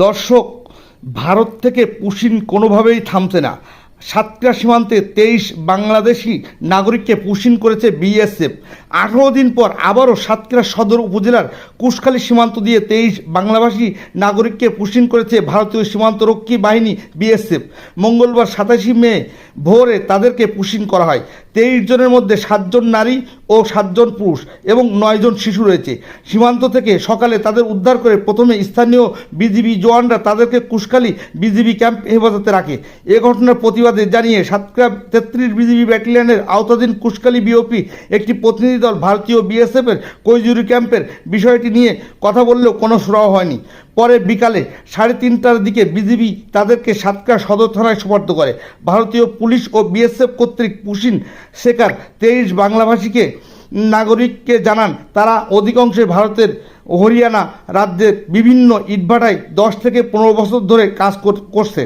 দর্শক, ভারত থেকে পুশিন কোনোভাবেই থামছে না। সাতক্ষীরা সীমান্তে 23 বাংলাদেশি নাগরিককে পুশিন করেছে বিএসএফ। 18 দিন পর আবারও সাতক্ষীরা সদর উপজেলার কুশখালী সীমান্ত দিয়ে 23 বাংলাভাষী নাগরিককে পুশিন করেছে ভারতীয় সীমান্তরক্ষী বাহিনী বিএসএফ। মঙ্গলবার 27 মে ভোরে তাদেরকে পুশিন করা হয়। 23 জনের মধ্যে 7 জন নারী ও 7 জন পুরুষ এবং 9 জন শিশু রয়েছে। সীমান্ত থেকে সকালে তাদের উদ্ধার করে প্রথমে স্থানীয় বিজিবি জওয়ানরা তাদেরকে কুশখালী বিজিবি ক্যাম্প হেফাজতে রাখে। এ ঘটনার প্রতিবাদে জানিয়ে সাতক্ষীরা 33 বিজিবি ব্যাটালিয়নের আওতাধীন কুশখালী বিওপি একটি প্রতিনিধি দল ভারতীয় বিএসএফের কৈজুরি ক্যাম্পের বিষয়টি নিয়ে কথা বললেও কোনো সুরাহা হয়নি। পরে বিকালে 3:30টার দিকে বিজিবি তাদেরকে সাতক্ষীরা সদর থানায় সোপর্দ করে। ভারতীয় পুলিশ ও বিএসএফ কর্তৃক পুশিন শেখার 23 বাংলাভাষীকে নাগরিককে জানান তারা অধিকাংশে ভারতের হরিয়ানা রাজ্যের বিভিন্ন ইটভাটায় 10 থেকে 15 বছর ধরে কাজ করছে।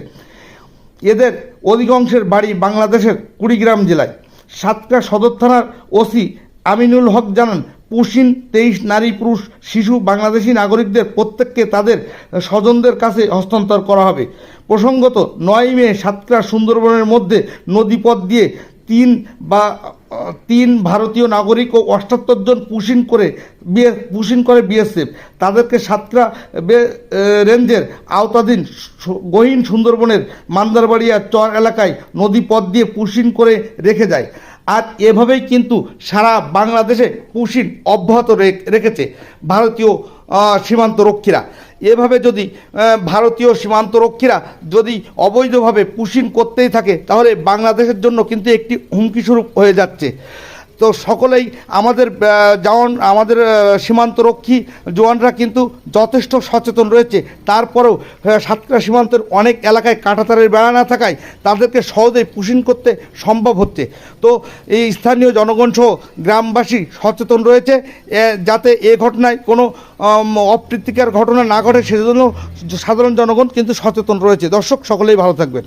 এদের অধিকাংশের বাড়ি বাংলাদেশের কুড়িগ্রাম জেলায়। সাতক্ষীরা সদর থানার ওসি আমিনুল হক জানান, পুশিন 23 নারী পুরুষ শিশু বাংলাদেশি নাগরিকদের প্রত্যেককে তাদের স্বজনদের কাছে হস্তান্তর করা হবে। প্রসঙ্গত 9 মে সাতক্ষীরা সুন্দরবনের মধ্যে নদীপথ দিয়ে 3 ভারতীয় নাগরিক ও 78 জন পুশিন করে বিএসএফ। তাদেরকে সাতক্ষীরা রেঞ্জের আওতাধীন গহীন সুন্দরবনের মান্দারবাড়িয়া চর এলাকায় নদীপথ দিয়ে পুশিন করে রেখে যায়। আর এভাবেই কিন্তু সারা বাংলাদেশে পুশিন অব্যাহত রেখেছে ভারতীয় সীমান্তরক্ষীরা। এভাবে যদি ভারতীয় সীমান্তরক্ষীরা যদি অবৈধভাবে পুশিন করতেই থাকে তাহলে বাংলাদেশের জন্য কিন্তু একটি হুমকি স্বরূপ হয়ে যাচ্ছে। তো সকলেই আমাদের সীমান্তরক্ষী জওয়ানরা কিন্তু যথেষ্ট সচেতন রয়েছে। তারপরেও সাতক্ষীরা সীমান্তের অনেক এলাকায় কাঁটাতারের বেড়া না থাকায় তাদেরকে সহজেই পুশিন করতে সম্ভব হচ্ছে। তো এই স্থানীয় জনগণ সহ গ্রামবাসী সচেতন রয়েছে যাতে এ ঘটনায় কোনো অপ্রীতিকর ঘটনা না ঘটে, সেজন্য সাধারণ জনগণ কিন্তু সচেতন রয়েছে। দর্শক, সকলেই ভালো থাকবেন।